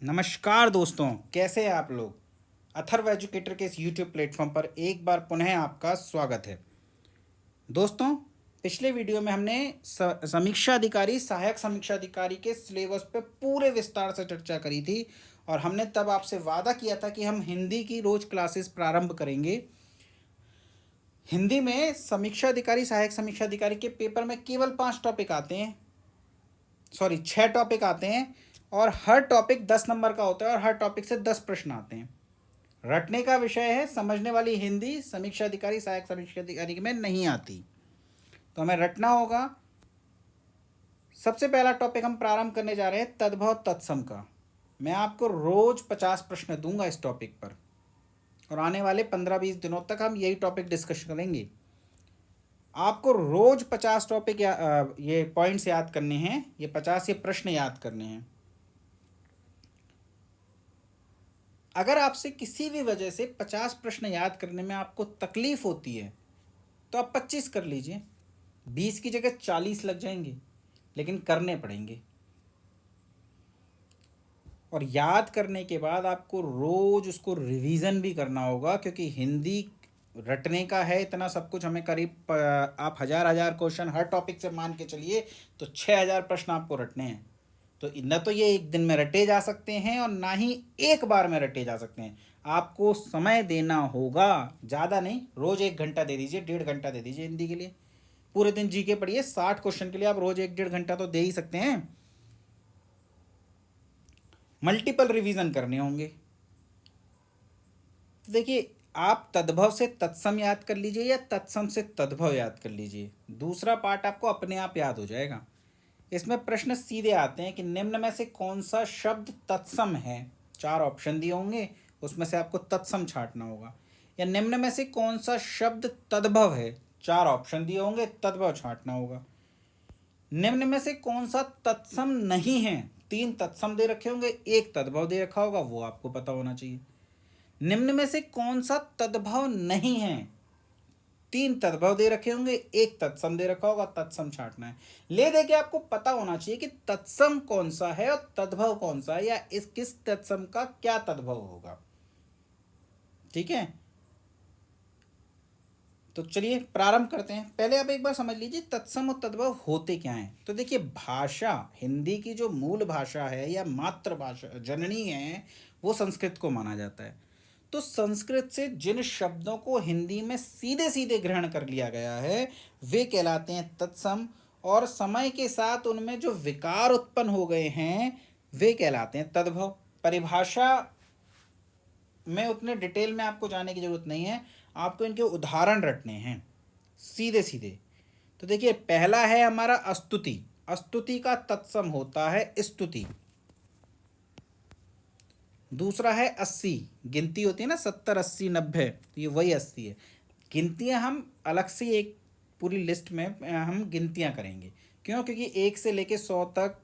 नमस्कार दोस्तों, कैसे हैं आप लोग। अथर्व एजुकेटर के इस यूट्यूब प्लेटफॉर्म पर एक बार पुनः आपका स्वागत है। दोस्तों, पिछले वीडियो में हमने समीक्षा अधिकारी, सहायक समीक्षा अधिकारी के सिलेबस पे पूरे विस्तार से चर्चा करी थी और हमने तब आपसे वादा किया था कि हम हिंदी की रोज क्लासेस प्रारंभ करेंगे। हिंदी में समीक्षा अधिकारी, सहायक समीक्षा अधिकारी के पेपर में केवल 5 टॉपिक आते हैं, 6 टॉपिक आते हैं और हर टॉपिक 10 नंबर का होता है और हर टॉपिक से 10 प्रश्न आते हैं। रटने का विषय है, समझने वाली हिंदी समीक्षा अधिकारी, सहायक समीक्षा अधिकारी में नहीं आती, तो हमें रटना होगा। सबसे पहला टॉपिक हम प्रारंभ करने जा रहे हैं तद्भव तत्सम का। मैं आपको रोज 50 प्रश्न दूंगा इस टॉपिक पर और आने वाले 15-20 दिनों तक हम यही टॉपिक डिस्कस करेंगे। आपको रोज 50 टॉपिक ये पॉइंट्स याद करने हैं, ये 50 ये प्रश्न याद करने हैं। अगर आपसे किसी भी वजह से 50 प्रश्न याद करने में आपको तकलीफ होती है तो आप 25 कर लीजिए, 20 की जगह 40 लग जाएंगे, लेकिन करने पड़ेंगे। और याद करने के बाद आपको रोज उसको रिवीजन भी करना होगा, क्योंकि हिंदी रटने का है इतना सब कुछ। हमें करीब आप हजार क्वेश्चन हर टॉपिक से मान के चलिए तो 6000 प्रश्न आपको रटने हैं। तो न तो ये एक दिन में रटे जा सकते हैं और ना ही एक बार में रटे जा सकते हैं। आपको समय देना होगा, ज़्यादा नहीं, रोज़ 1 घंटा दे दीजिए, 1.5 घंटा दे दीजिए हिंदी के लिए। पूरे दिन जीके पढ़िए, 60 क्वेश्चन के लिए आप रोज़ 1-1.5 घंटा तो दे ही सकते हैं। मल्टीपल रिवीजन करने होंगे। देखिए, आप तद्भव से तत्सम याद कर लीजिए या तत्सम से तद्भव याद कर लीजिए, दूसरा पार्ट आपको अपने आप याद हो जाएगा। इसमें प्रश्न सीधे आते हैं कि निम्न में से कौन सा शब्द तत्सम है। 4 ऑप्शन दिए होंगे, उसमें से आपको तत्सम छांटना होगा। या निम्न में से कौन सा शब्द तद्भव है, 4 ऑप्शन दिए होंगे, तद्भव छांटना होगा। निम्न में से कौन सा तत्सम नहीं है, 3 तत्सम दे रखे होंगे, 1 तद्भव दे रखा होगा, वो आपको पता होना चाहिए। निम्न में से कौन सा तद्भव नहीं है, 3 तद्भव दे रखे होंगे, 1 तत्सम दे रखा होगा, तत्सम छांटना है। ले दे के आपको पता होना चाहिए कि तत्सम कौन सा है और तद्भव कौन सा है, या इस किस तत्सम का क्या तद्भव होगा। ठीक है, तो चलिए प्रारंभ करते हैं। पहले आप एक बार समझ लीजिए तत्सम और तद्भव होते क्या हैं। तो देखिए, भाषा, हिंदी की जो मूल भाषा है या मातृभाषा जननी है, वो संस्कृत को माना जाता है। तो संस्कृत से जिन शब्दों को हिंदी में सीधे सीधे ग्रहण कर लिया गया है वे कहलाते हैं तत्सम, और समय के साथ उनमें जो विकार उत्पन्न हो गए हैं वे कहलाते हैं तद्भव। परिभाषा में उतने डिटेल में आपको जाने की जरूरत नहीं है, आपको इनके उदाहरण रटने हैं सीधे सीधे। तो देखिए, पहला है हमारा स्तुति। स्तुति का तत्सम होता है स्तुति। दूसरा है 80, गिनती होती है ना, 70 80 90, तो ये वही 80 है। गिनतियां हम अलग से एक पूरी लिस्ट में हम गिनतियां करेंगे। क्यों? क्योंकि 1 से लेके 100 तक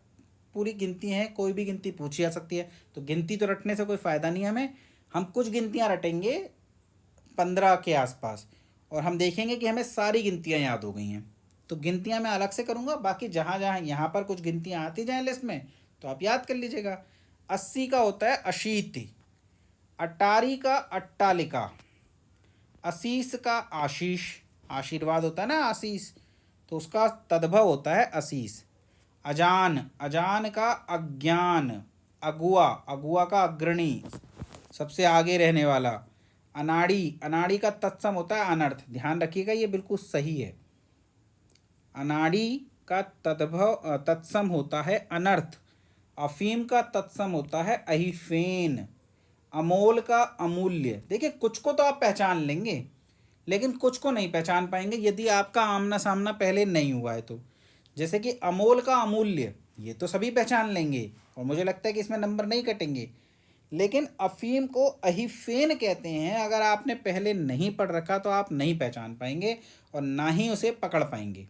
पूरी गिनती है, कोई भी गिनती पूछी जा सकती है, तो गिनती तो रटने से कोई फ़ायदा नहीं है हमें। हम कुछ गिनतियां रटेंगे 15 के आसपास, और हम देखेंगे कि हमें सारी गिनतियां याद हो गई हैं। तो गिनतियां मैं अलग से करूँगा, बाकी जहाँ जहाँ यहाँ पर कुछ गिनतियाँ आती जाएँ लिस्ट में तो आप याद कर लीजिएगा। 80 का होता है अशीति, अटारी का अट्टालिका, असीस का आशीष, आशीर्वाद होता है ना आशीष, तो उसका तद्भव होता है असीस। अजान, अजान का अज्ञान, अगुआ, अगुआ का अग्रणी, सबसे आगे रहने वाला। अनाड़ी, अनाड़ी का तत्सम होता है अनर्थ, ध्यान रखिएगा ये बिल्कुल सही है। अनाड़ी का तद्भव तत्सम होता है अनर्थ। अफीम का तत्सम होता है अहिफेन। अमोल का अमूल्य। देखिए, कुछ को तो आप पहचान लेंगे लेकिन कुछ को नहीं पहचान पाएंगे यदि आपका आमना सामना पहले नहीं हुआ है तो। जैसे कि अमोल का अमूल्य, ये तो सभी पहचान लेंगे और मुझे लगता है कि इसमें नंबर नहीं कटेंगे। लेकिन अफीम को अहिफेन कहते हैं, अगर आपने पहले नहीं पढ़ रखा तो आप नहीं पहचान पाएंगे और ना ही उसे पकड़ पाएंगे।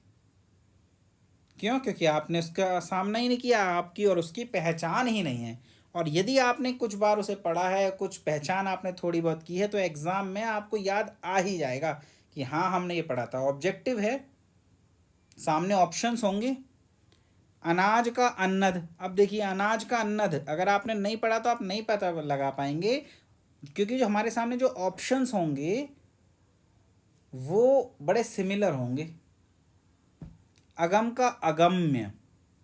क्यों? क्योंकि आपने उसका सामना ही नहीं किया, आपकी और उसकी पहचान ही नहीं है। और यदि आपने कुछ बार उसे पढ़ा है, कुछ पहचान आपने थोड़ी बहुत की है, तो एग्ज़ाम में आपको याद आ ही जाएगा कि हाँ हमने ये पढ़ा था। ऑब्जेक्टिव है, सामने ऑप्शंस होंगे, अनाज का अन्नद। अब देखिए अनाज का अन्नद अगर आपने नहीं पढ़ा तो आप नहीं पता लगा पाएंगे, क्योंकि जो हमारे सामने जो ऑप्शंस होंगे वो बड़े सिमिलर होंगे। अगम का अगम्य,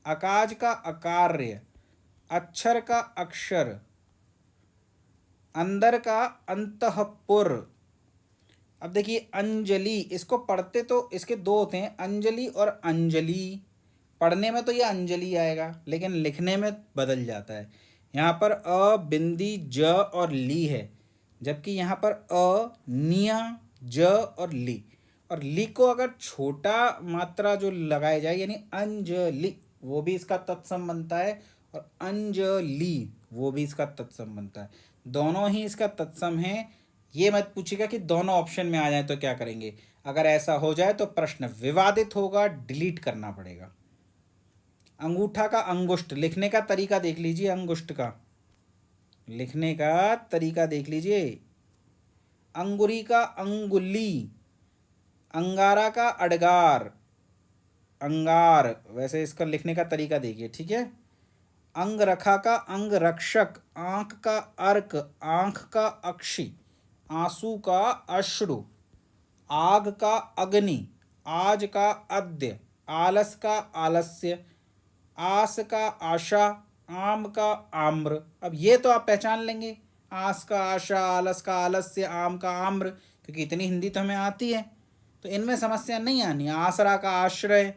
अकाज का अकार्य, अक्षर का अक्षर, अंदर का अंतःपुर। अब देखिए अंजलि, इसको पढ़ते तो इसके दो होते हैं, अंजलि और अंजलि। पढ़ने में तो ये अंजलि आएगा लेकिन लिखने में बदल जाता है। यहाँ पर अ बिंदी ज और ली है, जबकि यहाँ पर अ निया ज और ली। और ली को अगर छोटा मात्रा जो लगाया जाए यानी अंजलि, वो भी इसका तत्सम बनता है, और अंजलि वो भी इसका तत्सम बनता है। दोनों ही इसका तत्सम है। ये मत पूछिएगा कि दोनों ऑप्शन में आ जाए तो क्या करेंगे। अगर ऐसा हो जाए तो प्रश्न विवादित होगा, डिलीट करना पड़ेगा। अंगूठा का अंगुष्ठ, लिखने का तरीका देख लीजिए, अंगुष्ठ का लिखने का तरीका देख लीजिए। अंगुरी का अंगुली, अंगारा का अडगार, अंगार, वैसे इसका लिखने का तरीका देखिए, ठीक है। अंगरखा का अंगरक्षक, आंख का अर्क, आंख का अक्षी, आंसू का अश्रु, आग का अग्नि, आज का अद्य, आलस का आलस्य, आस का आशा, आम का आम्र। अब ये तो आप पहचान लेंगे, आस का आशा, आलस का आलस्य, आम का आम्र, क्योंकि इतनी हिंदी तो हमें आती है, तो इनमें समस्या नहीं आनी। आसरा का आश्रय।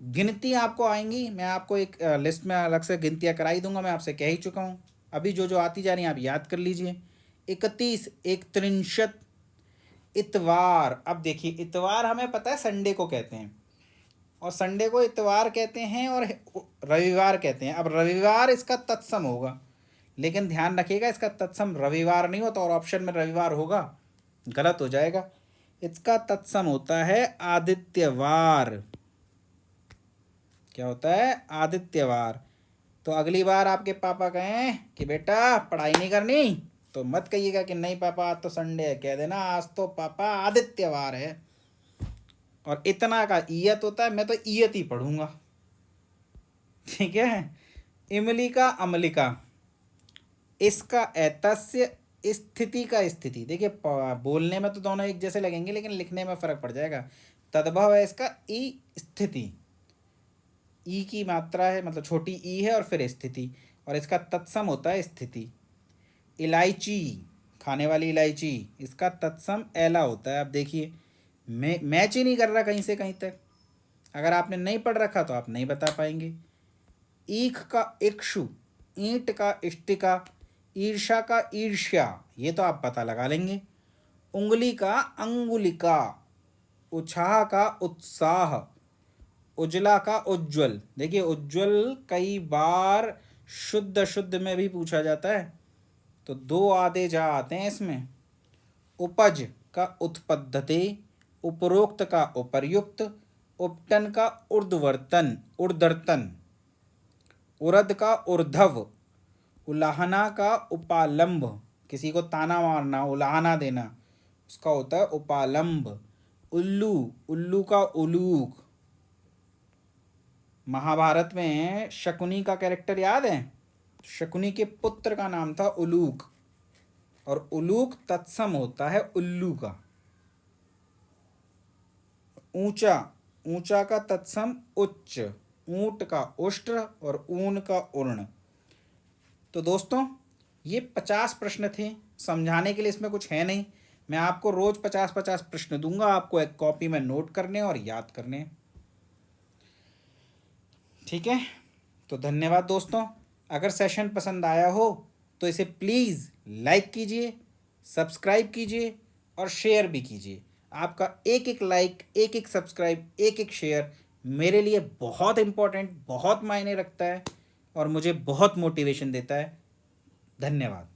गिनती आपको आएंगी, मैं आपको एक लिस्ट में अलग से गिनतियाँ कराई दूंगा, मैं आपसे कह ही चुका हूँ। अभी जो जो आती जा रही हैं आप याद कर लीजिए। 31, 31, इतवार। अब देखिए इतवार हमें पता है संडे को कहते हैं, और संडे को इतवार कहते हैं और रविवार कहते हैं। अब रविवार इसका तत्सम होगा, लेकिन ध्यान रखिएगा इसका तत्सम रविवार नहीं होता, और ऑप्शन में रविवार होगा गलत हो जाएगा। इसका तत्सम होता है आदित्यवार। क्या होता है? आदित्यवार। तो अगली बार आपके पापा कहें कि बेटा पढ़ाई नहीं करनी, तो मत कहिएगा कि नहीं पापा आज तो संडे है, कह देना आज तो पापा आदित्यवार है। और इतना का ईयत होता है, मैं तो ईयत ही पढ़ूंगा, ठीक है। इमली का अमलिका, इसका एतस्य, स्थिति का स्थिति। देखिए बोलने में तो दोनों एक जैसे लगेंगे लेकिन लिखने में फर्क पड़ जाएगा। तद्भव है इसका ई स्थिति, ई की मात्रा है, मतलब छोटी ई है और फिर स्थिति, और इसका तत्सम होता है स्थिति। इलायची, खाने वाली इलायची, इसका तत्सम एला होता है। अब देखिए मैच ही नहीं कर रहा कहीं से कहीं तक। अगर आपने नहीं पढ़ रखा तो आप नहीं बता पाएंगे। ईख का इक्षु, ईंट का इष्टिका, ईर्षा का ईर्ष्या, ये तो आप पता लगा लेंगे। उंगली का अंगुलिका, उत्साह का उत्साह, उजला का उज्ज्वल। देखिए उज्ज्वल कई बार शुद्ध शुद्ध में भी पूछा जाता है, तो दो आधे जा आते हैं इसमें। उपज का उत्पद्धते, उपरोक्त का उपर्युक्त, उपटन का ऊर्ध्वर्तन ऊर्ध्वर्तन, उरद का ऊर्ध्व, उलाहना का उपालंब, किसी को ताना मारना, उलाहना देना, उसका होता है उपालंब। उल्लू, उल्लू का उलूक। महाभारत में शकुनी का कैरेक्टर याद है? शकुनी के पुत्र का नाम था उलूक, और उलूक तत्सम होता है उल्लू का। ऊंचा, ऊंचा का तत्सम उच्च, ऊंट का उष्ट्र और ऊन का उर्ण। तो दोस्तों ये 50 प्रश्न थे, समझाने के लिए इसमें कुछ है नहीं। मैं आपको रोज 50-50 प्रश्न दूंगा, आपको एक कॉपी में नोट करने और याद करने, ठीक है। तो धन्यवाद दोस्तों। अगर सेशन पसंद आया हो तो इसे प्लीज़ लाइक कीजिए, सब्सक्राइब कीजिए और शेयर भी कीजिए। आपका एक एक लाइक, एक एक सब्सक्राइब, एक एक शेयर मेरे लिए बहुत इम्पोर्टेंट, बहुत मायने रखता है और मुझे बहुत मोटिवेशन देता है। धन्यवाद।